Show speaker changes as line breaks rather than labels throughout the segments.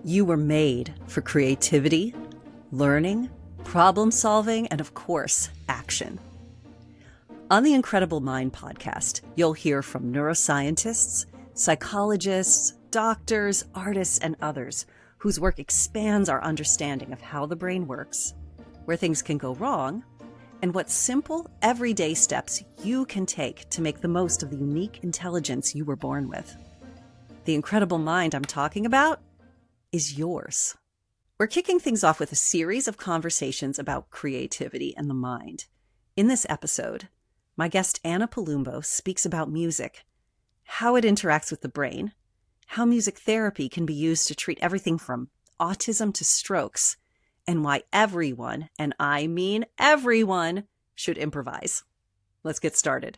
You were made for creativity, learning, problem solving, and of course, action. On the Incredible Mind podcast, you'll hear from neuroscientists, psychologists, doctors, artists, and others whose work expands our understanding of how the brain works, where things can go wrong, and what simple, everyday steps you can take to make the most of the unique intelligence you were born with. The incredible mind I'm talking about is yours. We're kicking things off with a series of conversations about creativity and the mind. In this episode, my guest Anna Palumbo speaks about music, how it interacts with the brain, how music therapy can be used to treat everything from autism to strokes, and why everyone, and I mean everyone, should improvise. Let's get started.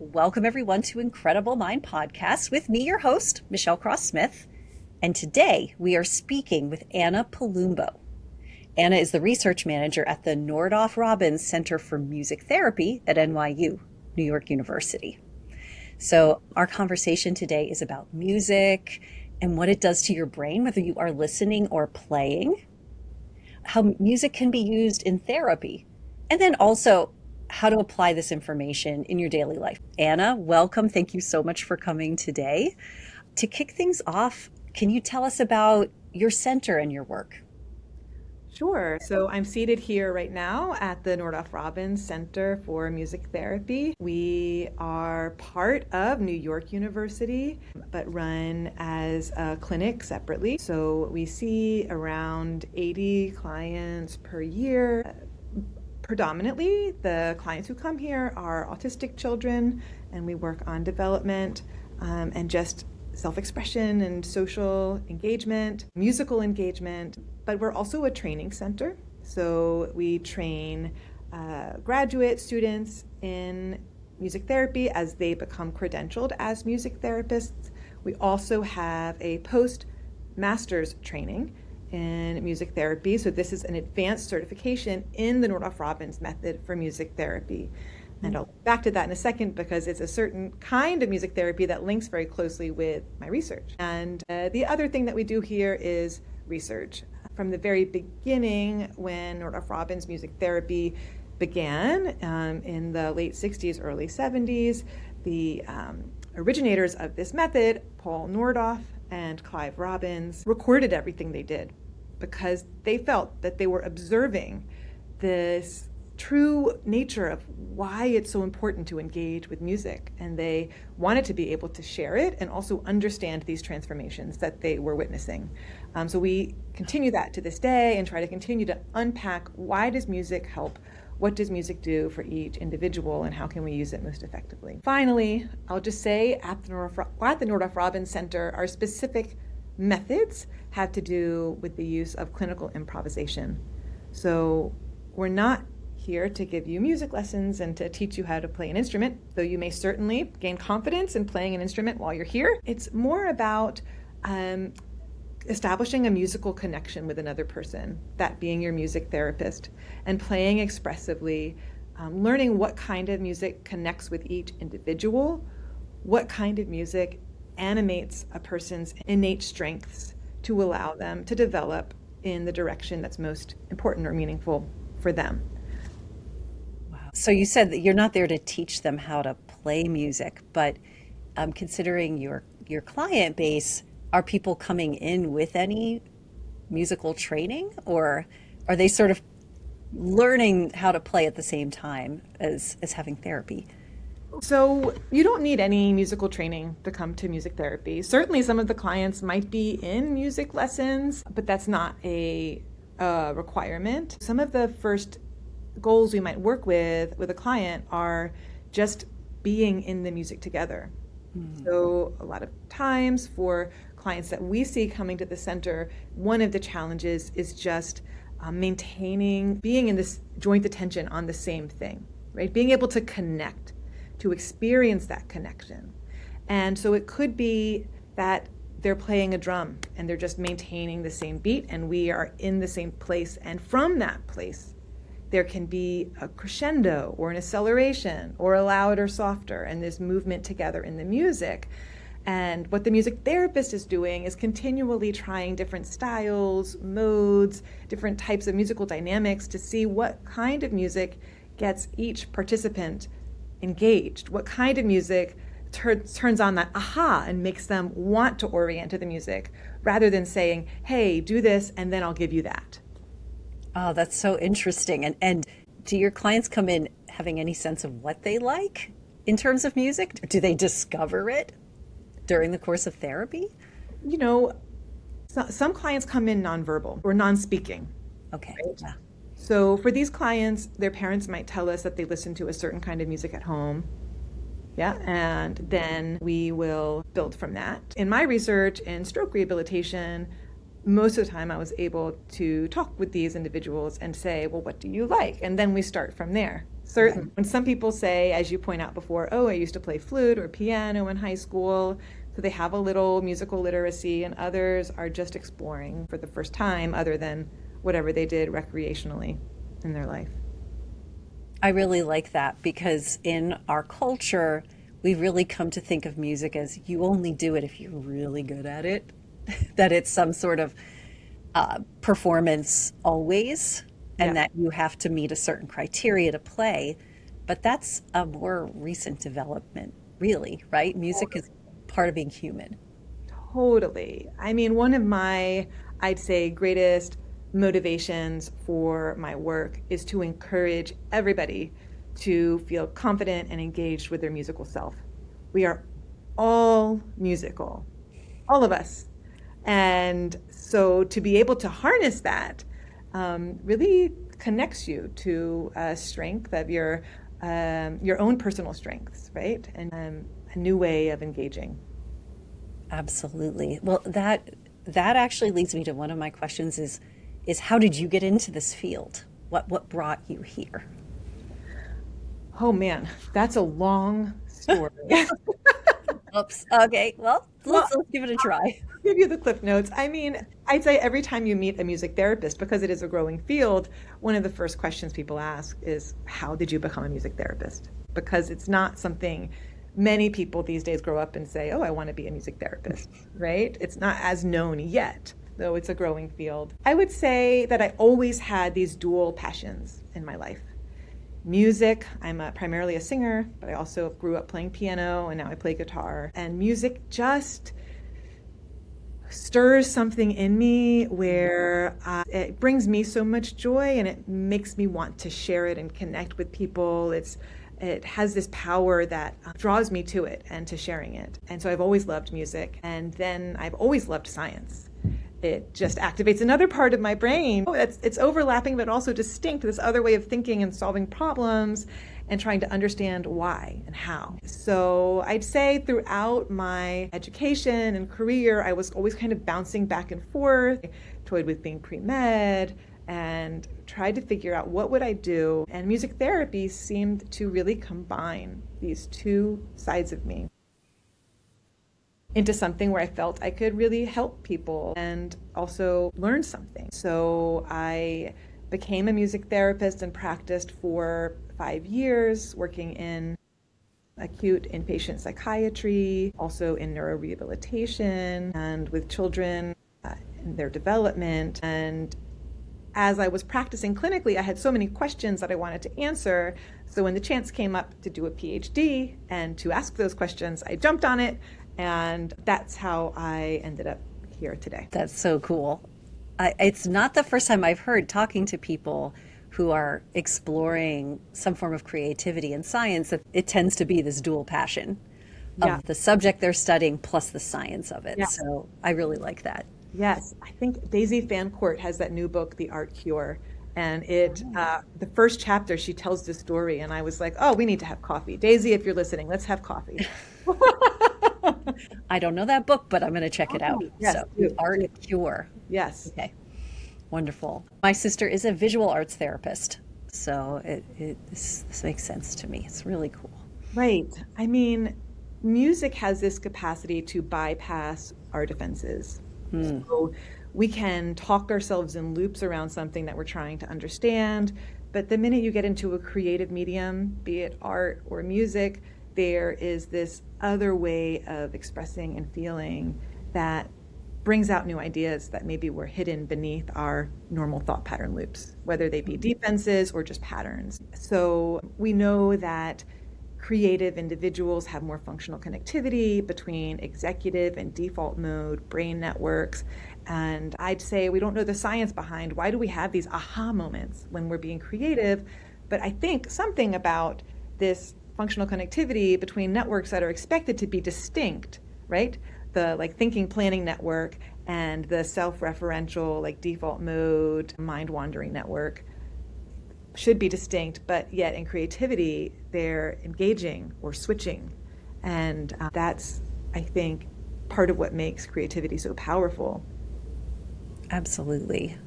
Welcome, everyone, to Incredible Mind Podcast with me, your host, Michelle Cross-Smith. And today we are speaking with Anna Palumbo. Anna is the research manager at the Nordoff Robbins Center for Music Therapy at NYU, New York University. So our conversation today is about music and what it does to your brain, whether you are listening or playing, how music can be used in therapy, and then also how to apply this information in your daily life. Anna, welcome. Thank you so much for coming today. To kick things off, can you tell us about your center and your work?
Sure. So I'm seated here right now at the Nordoff Robbins Center for Music Therapy. We are part of New York University, but run as a clinic separately. So we see around 80 clients per year. Predominantly, the clients who come here are autistic children, and we work on development and just self-expression and social engagement, musical engagement. But we're also a training center, so we train graduate students in music therapy as they become credentialed as music therapists. We also have a post-master's training in music therapy. So this is an advanced certification in the Nordoff Robbins method for music therapy. And I'll get back to that in a second because it's a certain kind of music therapy that links very closely with my research. And the other thing that we do here is research. From the very beginning, when Nordoff Robbins music therapy began in the late 60s, early 70s, the originators of this method, Paul Nordoff and Clive Robbins, recorded everything they did because they felt that they were observing this true nature of why it's so important to engage with music. And they wanted to be able to share it and also understand these transformations that they were witnessing. So we continue that to this day and try to continue to unpack why does music help? What does music do for each individual, and how can we use it most effectively? Finally, I'll just say at the Nordoff Robbins Center, our specific methods have to do with the use of clinical improvisation. So we're not here to give you music lessons and to teach you how to play an instrument, though you may certainly gain confidence in playing an instrument while you're here. It's more about establishing a musical connection with another person, that being your music therapist, and playing expressively, learning what kind of music connects with each individual, what kind of music animates a person's innate strengths to allow them to develop in the direction that's most important or meaningful for them.
Wow. So you said that you're not there to teach them how to play music, but considering your client base, are people coming in with any musical training, or are they sort of learning how to play at the same time as having therapy?
So you don't need any musical training to come to music therapy. Certainly some of the clients might be in music lessons, but that's not a requirement. Some of the first goals we might work with a client are just being in the music together. Mm-hmm. So a lot of times for clients that we see coming to the center, one of the challenges is just maintaining, being in this joint attention on the same thing, right? Being able to connect, to experience that connection. And so it could be that they're playing a drum and they're just maintaining the same beat and we are in the same place. And from that place, there can be a crescendo or an acceleration or a louder, softer, and this movement together in the music. And what the music therapist is doing is continually trying different styles, modes, different types of musical dynamics to see what kind of music gets each participant engaged, what kind of music turns on that aha and makes them want to orient to the music rather than saying, hey, do this and then I'll give you that.
Oh, that's so interesting. And do your clients come in having any sense of what they like in terms of music? Do they discover it during the course of therapy?
You know, some clients come in nonverbal or non-speaking.
Okay.
Right?
Yeah.
So for these clients, their parents might tell us that they listen to a certain kind of music at home. Yeah, and then we will build from that. In my research in stroke rehabilitation, most of the time I was able to talk with these individuals and say, well, what do you like? And then we start from there. Certainly. When some people say, as you point out before, oh, I used to play flute or piano in high school, so they have a little musical literacy, and others are just exploring for the first time other than whatever they did recreationally in their life.
I really like that because in our culture, we've really come to think of music as you only do it if you're really good at it, that it's some sort of performance always, and that you have to meet a certain criteria to play. But that's a more recent development, really, right? Music is part of being human.
Totally. I mean, one of my, I'd say, greatest motivations for my work is to encourage everybody to feel confident and engaged with their musical self. We are all musical, all of us. And so to be able to harness that really connects you to a strength of your own personal strengths, right? And a new way of engaging.
Absolutely. Well, that actually leads me to one of my questions is how did you get into this field? What brought you here?
Oh man, that's a long story.
Oops. Okay. Well, let's give it a try.
I'll give you the cliff notes. I mean, I'd say every time you meet a music therapist, because it is a growing field, one of the first questions people ask is, how did you become a music therapist? Because it's not something many people these days grow up and say, oh, I want to be a music therapist, right? It's not as known yet, though it's a growing field. I would say that I always had these dual passions in my life. Music, I'm primarily a singer, but I also grew up playing piano and now I play guitar. And music just stirs something in me where it brings me so much joy and it makes me want to share it and connect with people. It has this power that draws me to it and to sharing it. And so I've always loved music. And then I've always loved science. It just activates another part of my brain. It's overlapping, but also distinct, this other way of thinking and solving problems and trying to understand why and how. So I'd say throughout my education and career, I was always kind of bouncing back and forth. I toyed with being pre-med and tried to figure out what would I do. And music therapy seemed to really combine these two sides of me into something where I felt I could really help people and also learn something. So I became a music therapist and practiced for 5 years, working in acute inpatient psychiatry, also in neurorehabilitation and with children in their development. And as I was practicing clinically, I had so many questions that I wanted to answer. So when the chance came up to do a PhD and to ask those questions, I jumped on it. And that's how I ended up here today.
That's so cool. It's not the first time I've heard talking to people who are exploring some form of creativity in science that it tends to be this dual passion of the subject they're studying plus the science of it. Yeah. So I really like that.
Yes. I think Daisy Fancourt has that new book, The Art Cure. And the first chapter, she tells this story. And I was like, oh, we need to have coffee. Daisy, if you're listening, let's have coffee.
I don't know that book, but I'm going to check it out.
Yes,
so, The Art Cure.
Yes.
Okay. Wonderful. My sister is a visual arts therapist. So this makes sense to me. It's really cool.
Right. I mean, music has this capacity to bypass our defenses. So we can talk ourselves in loops around something that we're trying to understand. But the minute you get into a creative medium, be it art or music, there is this other way of expressing and feeling that brings out new ideas that maybe were hidden beneath our normal thought pattern loops, whether they be defenses or just patterns. So we know that creative individuals have more functional connectivity between executive and default mode brain networks. And I'd say we don't know the science behind why do we have these aha moments when we're being creative, but I think something about this functional connectivity between networks that are expected to be distinct, right? The like thinking planning network and the self-referential like default mode mind wandering network should be distinct, but yet in creativity they're engaging or switching. And that's, I think, part of what makes creativity so powerful.
Absolutely.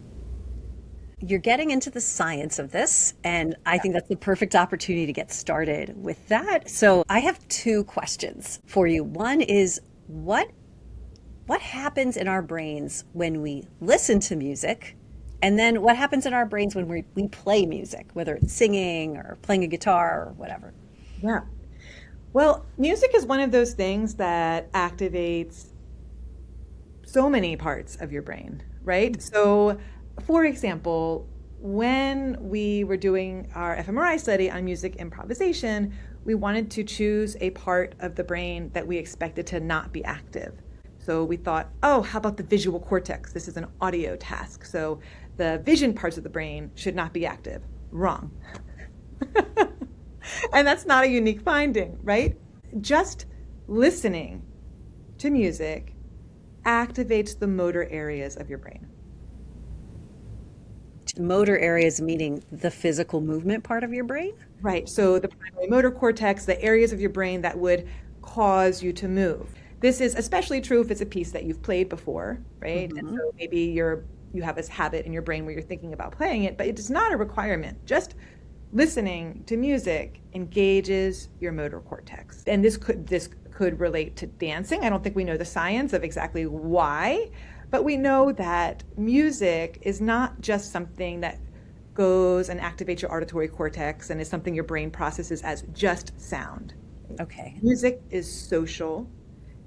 You're getting into the science of this, and I think that's the perfect opportunity to get started with that. So I have two questions for you. One is, what happens in our brains when we listen to music? And then what happens in our brains when we play music, whether it's singing or playing a guitar or whatever?
Yeah. Well, music is one of those things that activates so many parts of your brain, right? So, for example, when we were doing our fMRI study on music improvisation, we wanted to choose a part of the brain that we expected to not be active. So we thought, oh, how about the visual cortex? This is an audio task. So the vision parts of the brain should not be active. Wrong. And that's not a unique finding, right? Just listening to music activates the motor areas of your brain.
Motor areas meaning the physical movement part of your brain?
Right. So the primary motor cortex, the areas of your brain that would cause you to move. This is especially true if it's a piece that you've played before, right? Mm-hmm. And so maybe you have this habit in your brain where you're thinking about playing it, but it's not a requirement. Just listening to music engages your motor cortex. And this could relate to dancing. I don't think we know the science of exactly why, but we know that music is not just something that goes and activates your auditory cortex and is something your brain processes as just sound.
Okay.
Music is social.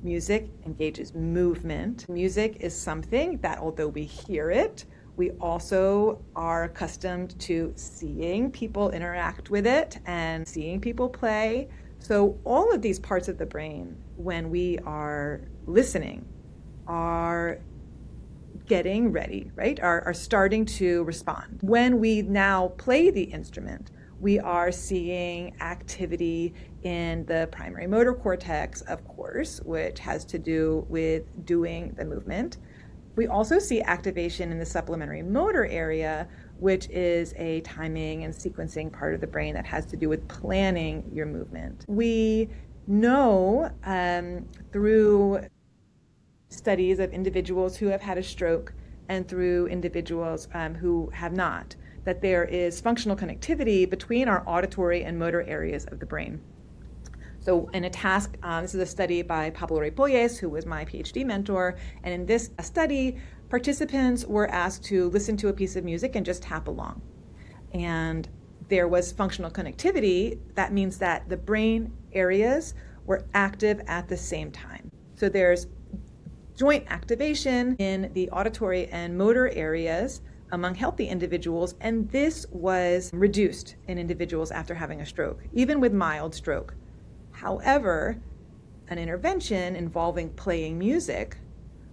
Music engages movement. Music is something that, although we hear it, we also are accustomed to seeing people interact with it and seeing people play. So all of these parts of the brain, when we are listening, are getting ready, right? Are starting to respond. When we now play the instrument, we are seeing activity in the primary motor cortex, of course, which has to do with doing the movement. We also see activation in the supplementary motor area, which is a timing and sequencing part of the brain that has to do with planning your movement. We know through studies of individuals who have had a stroke and through individuals who have not, that there is functional connectivity between our auditory and motor areas of the brain. So in a task, this is a study by Pablo Repolles, who was my PhD mentor, and in this study, participants were asked to listen to a piece of music and just tap along. And there was functional connectivity. That means that the brain areas were active at the same time. So there's joint activation in the auditory and motor areas among healthy individuals, and this was reduced in individuals after having a stroke, even with mild stroke. However, an intervention involving playing music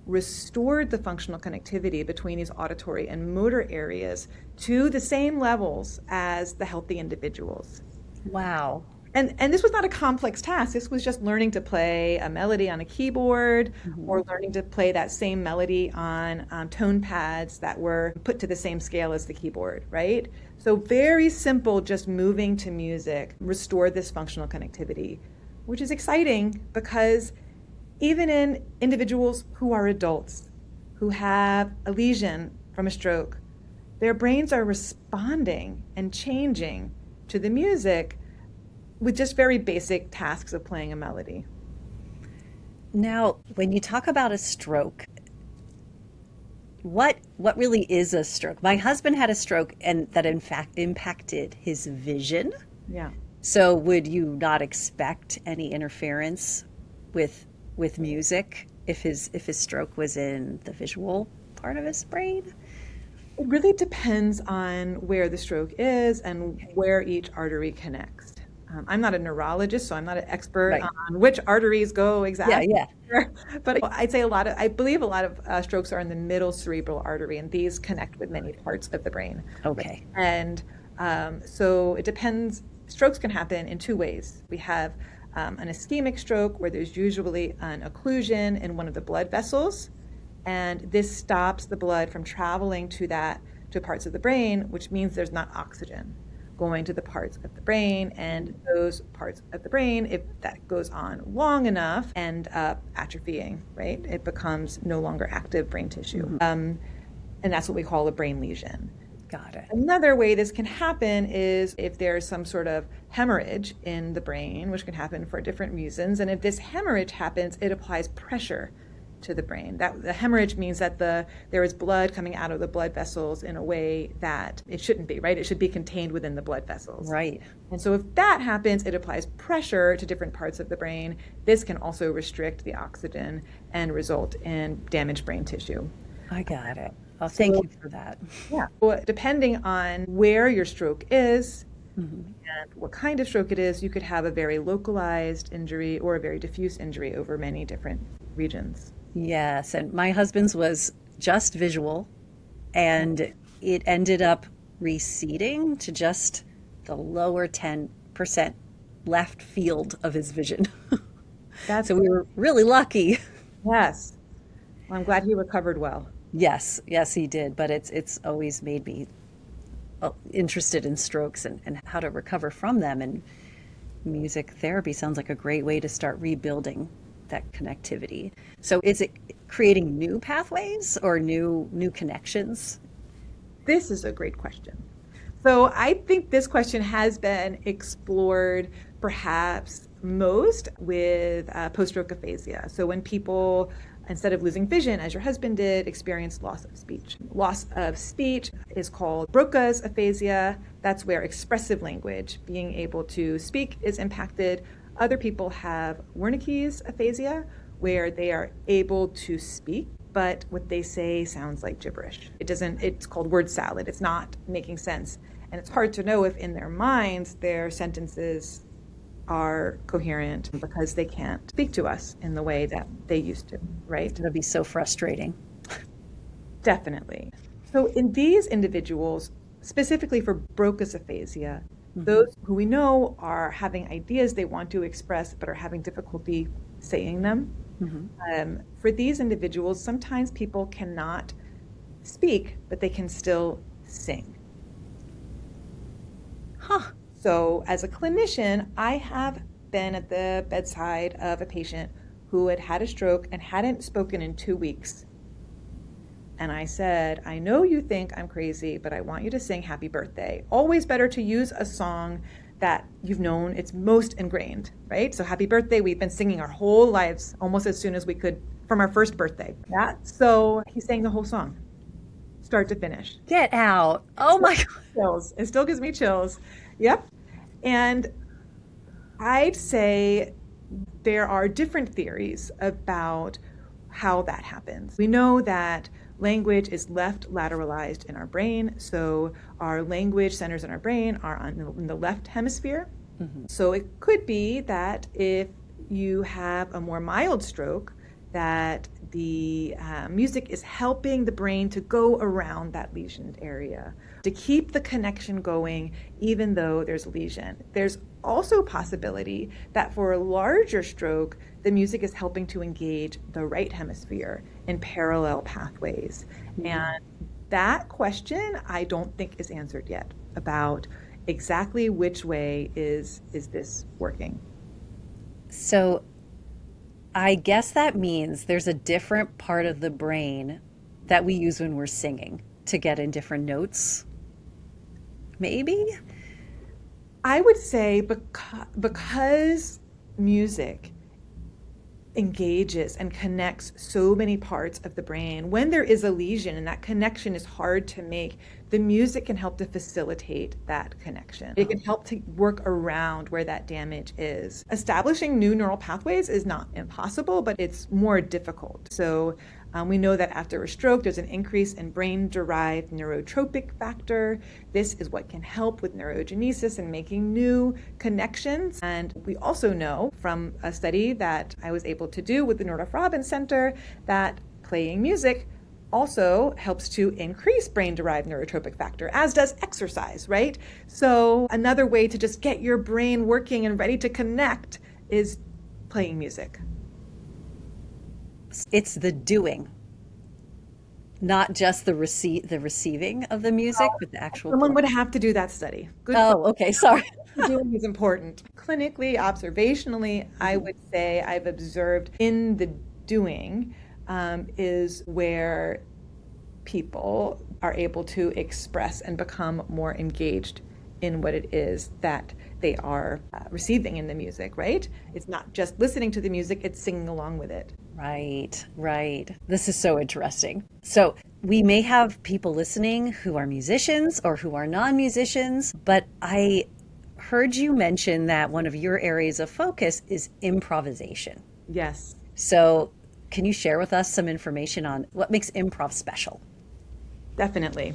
restored the functional connectivity between these auditory and motor areas to the same levels as the healthy individuals.
Wow.
And this was not a complex task. This was just learning to play a melody on a keyboard, mm-hmm. or learning to play that same melody on tone pads that were put to the same scale as the keyboard, right? So very simple, just moving to music restored this functional connectivity, which is exciting because even in individuals who are adults, who have a lesion from a stroke, their brains are responding and changing to the music with just very basic tasks of playing a melody.
Now, when you talk about a stroke, what really is a stroke? My husband had a stroke, and that in fact impacted his vision.
Yeah.
So would you not expect any interference with music if his stroke was in the visual part of his brain?
It really depends on where the stroke is and where each artery connects. I'm not a neurologist, so I'm not an expert
Right.
on which arteries go
Yeah,
exactly
yeah.
where. But I'd say I believe a lot of strokes are in the middle cerebral artery, and these connect with many parts of the brain.
Okay.
And so it depends. Strokes can happen in two ways. We have an ischemic stroke where there's usually an occlusion in one of the blood vessels, and this stops the blood from traveling to parts of the brain, which means there's not oxygen going to the parts of the brain, and those parts of the brain, if that goes on long enough, end up atrophying, right? It becomes no longer active brain tissue. And that's what we call a brain lesion.
Got it.
Another way this can happen is if there's some sort of hemorrhage in the brain, which can happen for different reasons. And if this hemorrhage happens, it applies pressure to the brain. That the hemorrhage means that there is blood coming out of the blood vessels in a way that it shouldn't be, right? It should be contained within the blood vessels.
Right.
And so if that happens, it applies pressure to different parts of the brain. This can also restrict the oxygen and result in damaged brain tissue.
I got it. Oh, thank you for that.
Yeah. Well, depending on where your stroke is and what kind of stroke it is, you could have a very localized injury or a very diffuse injury over many different regions.
Yes, and my husband's was just visual, and it ended up receding to just the lower 10% left field of his vision. So we were really lucky.
Yes. Well, I'm glad he recovered well.
Yes, yes, he did. But it's always made me interested in strokes and how to recover from them. And music therapy sounds like a great way to start rebuilding that connectivity. So is it creating new pathways or new connections?
This is a great question. So I think this question has been explored perhaps most with post-stroke aphasia. So when people, instead of losing vision, as your husband did, experience loss of speech. Loss of speech is called Broca's aphasia. That's where expressive language, being able to speak, is impacted. Other people have Wernicke's aphasia, where they are able to speak, but what they say sounds like gibberish. It's called word salad. It's not making sense. And it's hard to know if in their minds their sentences are coherent because they can't speak to us in the way that they used to, right?
That'd be so frustrating.
Definitely. So in these individuals, specifically for Broca's aphasia, those who we know are having ideas they want to express but are having difficulty saying them. For these individuals, sometimes people cannot speak, but they can still sing.
Huh.
So as a clinician, I have been at the bedside of a patient who had had a stroke and hadn't spoken in 2 weeks. And I said, I know you think I'm crazy, but I want you to sing Happy Birthday. Always better to use a song that you've known, it's most ingrained, right? So Happy Birthday, we've been singing our whole lives almost as soon as we could from our first birthday. Yeah. So he sang the whole song, start to finish.
Get out. Oh my God.
Chills. It still gives me chills. Yep. And I'd say there are different theories about how that happens. We know that language is left lateralized in our brain. So our language centers in our brain are in the left hemisphere. So it could be that if you have a more mild stroke, that the music is helping the brain to go around that lesioned area, to keep the connection going, even though there's a lesion. There's also a possibility that for a larger stroke, the music is helping to engage the right hemisphere in parallel pathways. And that question, I don't think is answered yet about exactly which way is this working.
So I guess that means there's a different part of the brain that we use when we're singing to get in different notes. Maybe?
I would say because music engages and connects so many parts of the brain, when there is a lesion and that connection is hard to make, the music can help to facilitate that connection. It can help to work around where that damage is. Establishing new neural pathways is not impossible, but it's more difficult. So we know that after a stroke, there's an increase in brain-derived neurotrophic factor. This is what can help with neurogenesis and making new connections. And we also know from a study that I was able to do with the Nordhoff Robbins Center that playing music also helps to increase brain-derived neurotrophic factor, as does exercise, right? So another way to just get your brain working and ready to connect is playing music.
It's the doing, not just the receiving of the music, but the actual.
Someone would have to do that study. Good.
Oh, okay. Sorry.
Doing is important. Clinically, observationally, I would say I've observed in the doing is where people are able to express and become more engaged in what it is that they are receiving in the music, right? It's not just listening to the music, it's singing along with it.
Right, right. This is so interesting. So we may have people listening who are musicians or who are non-musicians, but I heard you mention that one of your areas of focus is improvisation.
Yes.
So can you share with us some information on what makes improv special?
Definitely.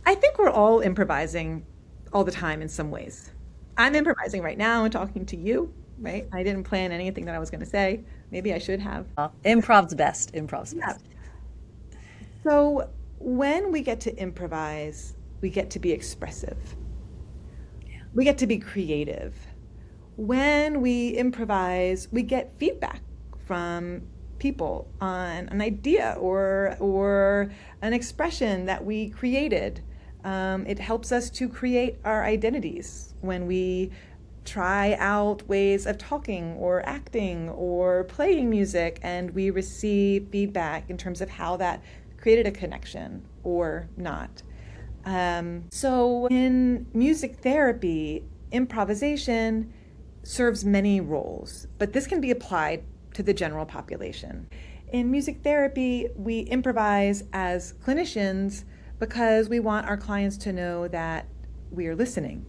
I think we're all improvising all the time in some ways. I'm improvising right now and talking to you, right? I didn't plan anything that I was going to say. Maybe I should have.
Improv's best. Improv's best.
Yeah. So when we get to improvise, we get to be expressive. Yeah. We get to be creative. When we improvise, we get feedback from people on an idea or an expression that we created. It helps us to create our identities when we try out ways of talking or acting or playing music, and we receive feedback in terms of how that created a connection or not. So in music therapy, improvisation serves many roles, but this can be applied to the general population. In music therapy, we improvise as clinicians because we want our clients to know that we are listening.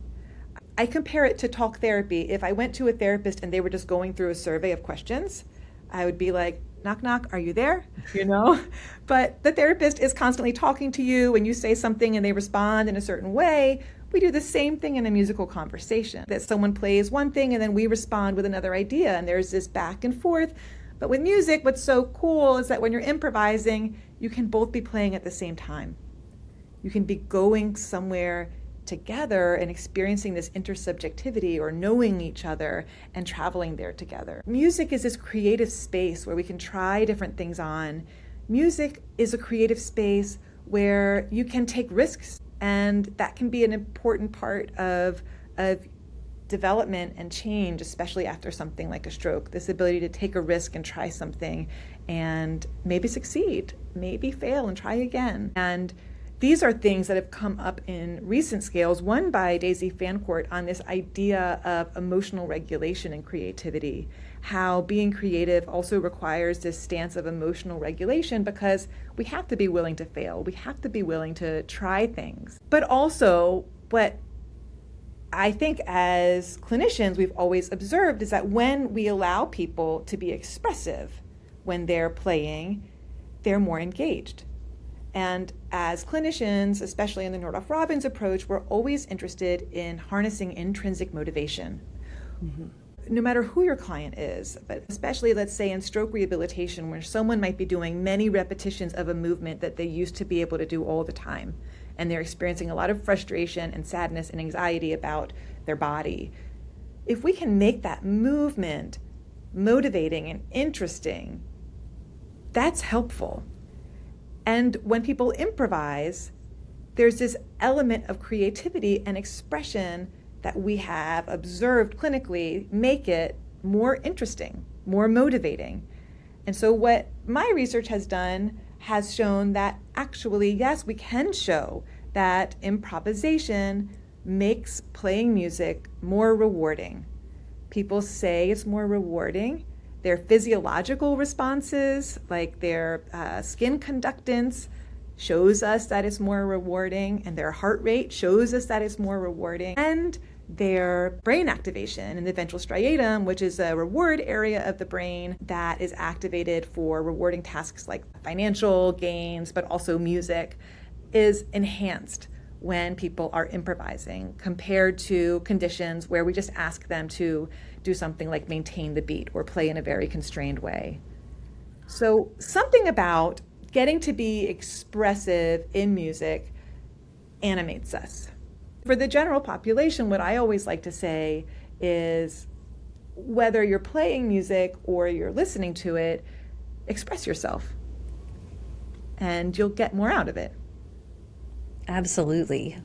I compare it to talk therapy. If I went to a therapist and they were just going through a survey of questions, I would be like, knock, knock, are you there? You know? But the therapist is constantly talking to you and you say something and they respond in a certain way. We do the same thing in a musical conversation, that someone plays one thing and then we respond with another idea and there's this back and forth. But with music, what's so cool is that when you're improvising, you can both be playing at the same time. You can be going somewhere together and experiencing this intersubjectivity or knowing each other and traveling there together. Music is this creative space where we can try different things on. Music is a creative space where you can take risks, and that can be an important part of development and change, especially after something like a stroke. This ability to take a risk and try something and maybe succeed, maybe fail and try again. And these are things that have come up in recent scales, one by Daisy Fancourt on this idea of emotional regulation and creativity, how being creative also requires this stance of emotional regulation because we have to be willing to fail. We have to be willing to try things. But also what I think as clinicians we've always observed is that when we allow people to be expressive when they're playing, they're more engaged. And as clinicians, especially in the Nordhoff Robbins approach, we're always interested in harnessing intrinsic motivation. Mm-hmm. No matter who your client is, but especially let's say in stroke rehabilitation where someone might be doing many repetitions of a movement that they used to be able to do all the time, and they're experiencing a lot of frustration and sadness and anxiety about their body. If we can make that movement motivating and interesting, that's helpful. And when people improvise, there's this element of creativity and expression that we have observed clinically make it more interesting, more motivating. And so what my research has done has shown that actually, yes, we can show that improvisation makes playing music more rewarding. People say it's more rewarding. Their physiological responses, like their skin conductance, shows us that it's more rewarding, and their heart rate shows us that it's more rewarding, and their brain activation in the ventral striatum, which is a reward area of the brain that is activated for rewarding tasks like financial gains, but also music, is enhanced when people are improvising compared to conditions where we just ask them to do something like maintain the beat or play in a very constrained way. So something about getting to be expressive in music animates us. For the general population, what I always like to say is whether you're playing music or you're listening to it, express yourself and you'll get more out of it.
Absolutely.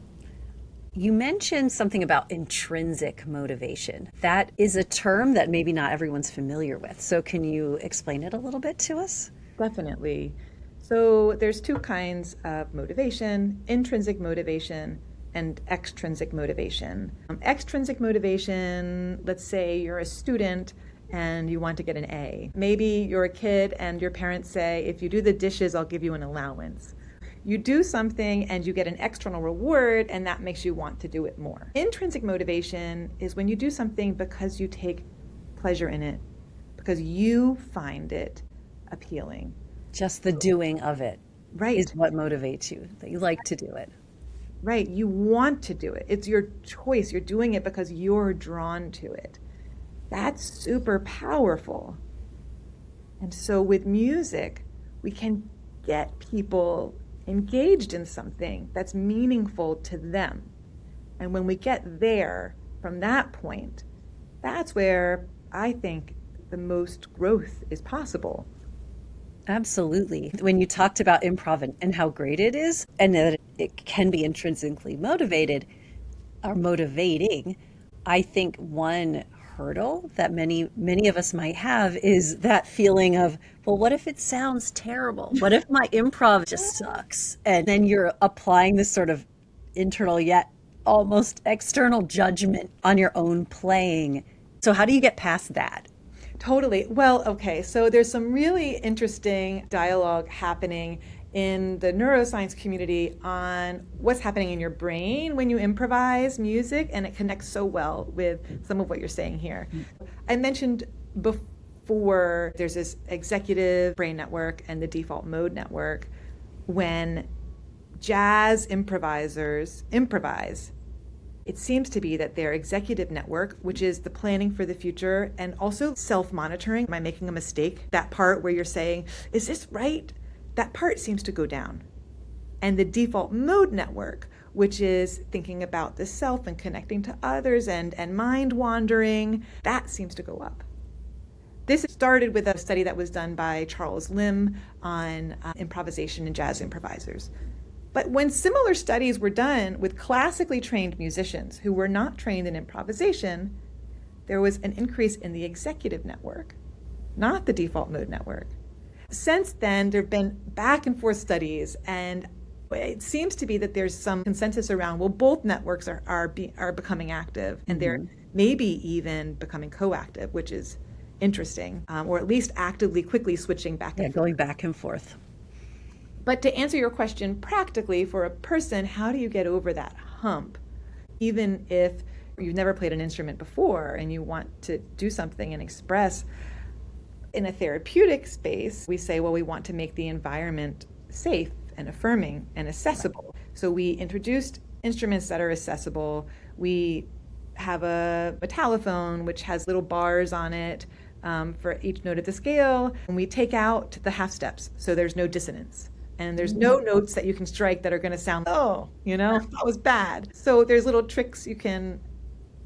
You mentioned something about intrinsic motivation. That is a term that maybe not everyone's familiar with. So can you explain it a little bit to us?
Definitely. So there's two kinds of motivation: intrinsic motivation and extrinsic motivation. Extrinsic motivation, let's say you're a student and you want to get an A. Maybe you're a kid and your parents say, if you do the dishes, I'll give you an allowance. You do something and you get an external reward, and that makes you want to do it more. Intrinsic motivation is when you do something because you take pleasure in it, because you find it appealing.
Just the doing of it,
right,
is what motivates you, that you like to do it.
Right, you want to do it. It's your choice. You're doing it because you're drawn to it. That's super powerful. And so with music, we can get people engaged in something that's meaningful to them. And when we get there from that point, that's where I think the most growth is possible.
Absolutely. When you talked about improv and how great it is, and that it can be intrinsically motivated or motivating, I think one hurdle that many of us might have is that feeling of, well, what if it sounds terrible? What if my improv just sucks? And then you're applying this sort of internal yet almost external judgment on your own playing. So how do you get past that?
Totally. Well, okay, so there's some really interesting dialogue happening in the neuroscience community on what's happening in your brain when you improvise music, and it connects so well with some of what you're saying here. I mentioned before there's this executive brain network and the default mode network. When jazz improvisers improvise, it seems to be that their executive network, which is the planning for the future and also self-monitoring, am I making a mistake? That part where you're saying, is this right? That part seems to go down. And the default mode network, which is thinking about the self and connecting to others and mind wandering, that seems to go up. This started with a study that was done by Charles Lim on improvisation and jazz improvisers. But when similar studies were done with classically trained musicians who were not trained in improvisation, there was an increase in the executive network, not the default mode network. Since then, there have been back and forth studies, and it seems to be that there's some consensus around, well, both networks are becoming active, and they're maybe even becoming co-active, which is interesting, or at least actively, quickly switching back and forth.
Going back and forth.
But to answer your question practically, for a person, how do you get over that hump? Even if you've never played an instrument before and you want to do something and express, in a therapeutic space, we say, well, we want to make the environment safe and affirming and accessible. So we introduced instruments that are accessible. We have a telephone, which has little bars on it for each note of the scale. And we take out the half steps, so there's no dissonance. And there's no notes that you can strike that are going to sound, that was bad. So there's little tricks you can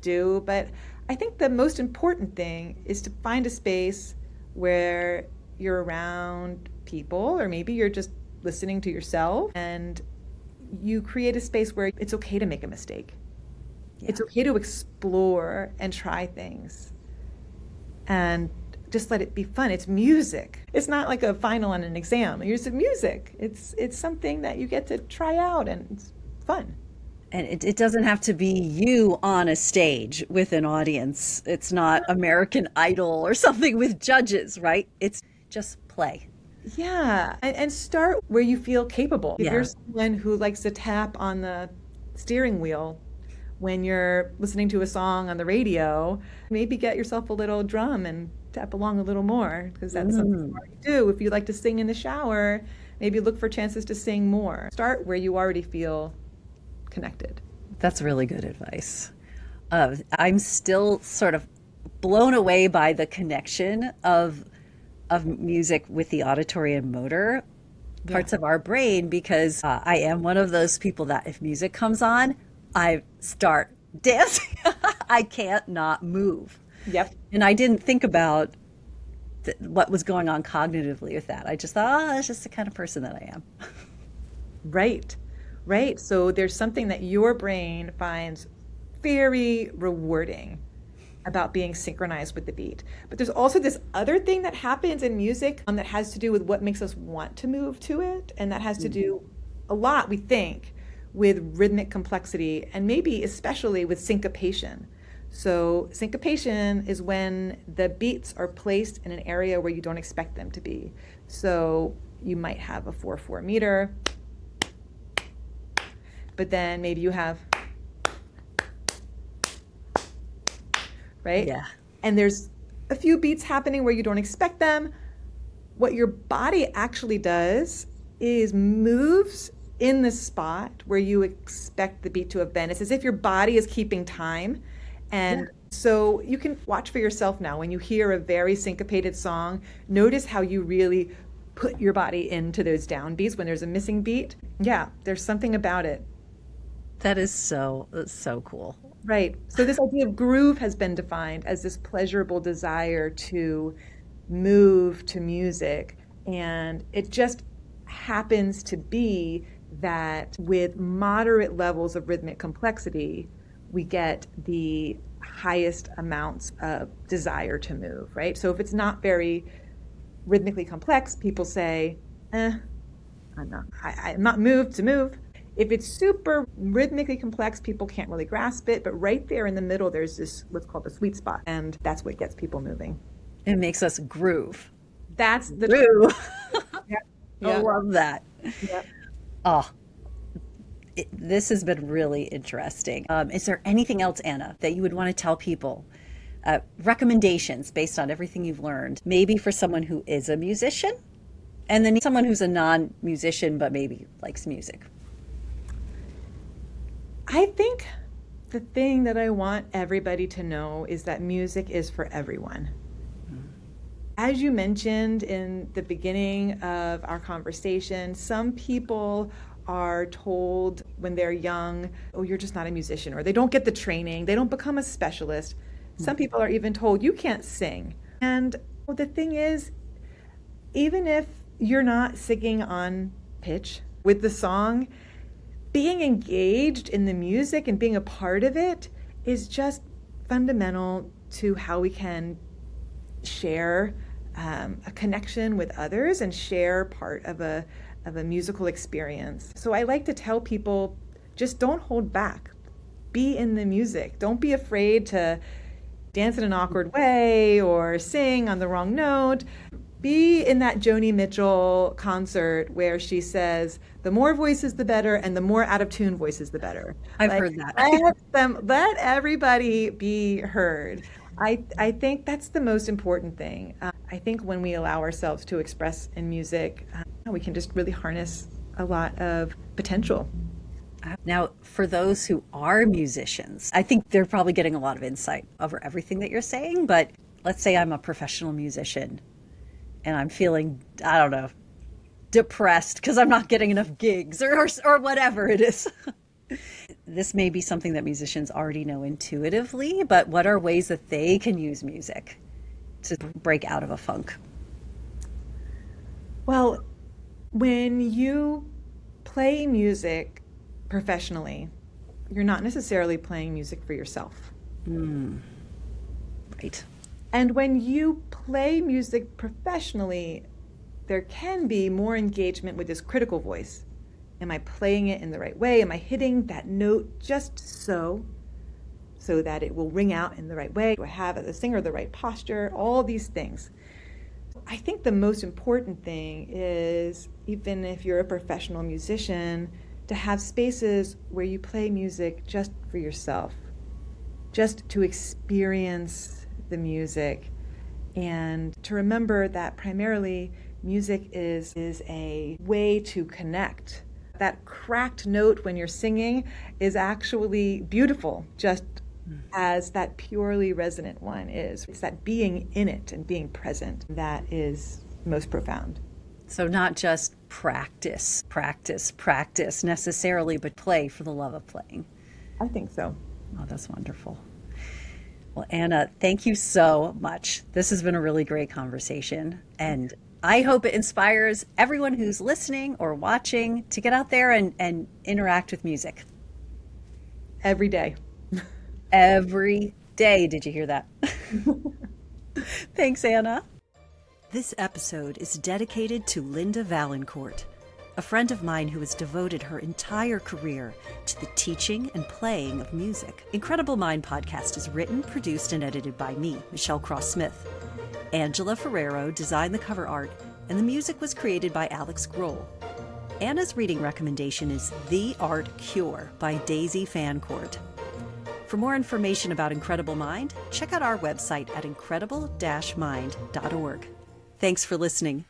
do. But I think the most important thing is to find a space where you're around people, or maybe you're just listening to yourself, and you create a space where it's okay to make a mistake. Yeah. It's okay to explore and try things. And just let it be fun. It's music. It's not like a final on an exam. It's music. It's something that you get to try out, and it's fun.
And it doesn't have to be you on a stage with an audience. It's not American Idol or something with judges, right? It's just play.
Yeah, and start where you feel capable. If
Yeah.
you're someone who likes to tap on the steering wheel when you're listening to a song on the radio, maybe get yourself a little drum and tap along a little more because that's something you
Mm,
already do. If you like to sing in the shower, maybe look for chances to sing more. Start where you already feel connected.
that's really good advice. I'm still sort of blown away by the connection of music with the auditory and motor
Yeah.
parts of our brain because I am one of those people that if music comes on, I start dancing. I can't not move.
Yep.
And I didn't think about what was going on cognitively with that. I just thought, oh, that's just the kind of person that I am.
Right. Right. So there's something that your brain finds very rewarding about being synchronized with the beat. But there's also this other thing that happens in music that has to do with what makes us want to move to it. And that has to do a lot, we think, with rhythmic complexity and maybe especially with syncopation. So, syncopation is when the beats are placed in an area where you don't expect them to be. So, you might have a 4/4 meter, but then maybe you have, right?
Yeah.
And there's a few beats happening where you don't expect them. What your body actually does is moves in the spot where you expect the beat to have been. It's as if your body is keeping time. And so you can watch for yourself now when you hear a very syncopated song, notice how you really put your body into those downbeats when there's a missing beat. Yeah, there's something about it.
That is so cool.
Right. So this idea of groove has been defined as this pleasurable desire to move to music. And it just happens to be that with moderate levels of rhythmic complexity, we get the highest amounts of desire to move, right? So if it's not very rhythmically complex, people say, I'm not moved to move. If it's super rhythmically complex, people can't really grasp it. But right there in the middle, there's this what's called the sweet spot. And that's what gets people moving.
It makes us groove.
That's the
Groove.
Yeah.
I
Yeah.
love that.
Yeah.
Oh, this has been really interesting. Is there anything else, Anna, that you would want to tell people? Recommendations based on everything you've learned, maybe for someone who is a musician, and then someone who's a non-musician but maybe likes music.
I think the thing that I want everybody to know is that music is for everyone. As you mentioned in the beginning of our conversation, some people are told when they're young, oh, you're just not a musician, or they don't get the training, they don't become a specialist. Some people are even told, you can't sing. And the thing is, even if you're not singing on pitch with the song, being engaged in the music and being a part of it is just fundamental to how we can share a connection with others and share part of a musical experience. So I like to tell people, just don't hold back. Be in the music. Don't be afraid to dance in an awkward way or sing on the wrong note. Be in that Joni Mitchell concert where she says, the more voices, the better, and the more out of tune voices, the better.
I've
Like,
heard that.
let everybody be heard. I think that's the most important thing. I think when we allow ourselves to express in music, we can just really harness a lot of potential.
Now, for those who are musicians, I think they're probably getting a lot of insight over everything that you're saying. But let's say I'm a professional musician and I'm feeling, I don't know, depressed because I'm not getting enough gigs or whatever it is. This may be something that musicians already know intuitively, but what are ways that they can use music to break out of a funk?
Well, when you play music professionally, you're not necessarily playing music for yourself.
Right.
And when you play music professionally, there can be more engagement with this critical voice. Am I playing it in the right way? Am I hitting that note just so that it will ring out in the right way? Do I have as a singer the right posture? All these things. I think the most important thing is, even if you're a professional musician, to have spaces where you play music just for yourself, just to experience the music, and to remember that primarily music is a way to connect. That cracked note when you're singing is actually beautiful, just as that purely resonant one is. It's that being in it and being present that is most profound.
So not just practice necessarily, but play for the love of playing.
I think so.
Oh, that's wonderful. Well, Anna, thank you so much. This has been a really great conversation, and I hope it inspires everyone who's listening or watching to get out there and interact with music.
Every day.
Every day. Did you hear that? Thanks, Anna. This episode is dedicated to Linda Valancourt, a friend of mine who has devoted her entire career to the teaching and playing of music. Incredible Mind podcast is written, produced, and edited by me, Michelle Cross-Smith. Angela Ferrero designed the cover art, and the music was created by Alex Grohl. Anna's reading recommendation is The Art Cure by Daisy Fancourt. For more information about Incredible Mind, check out our website at incredible-mind.org. Thanks for listening.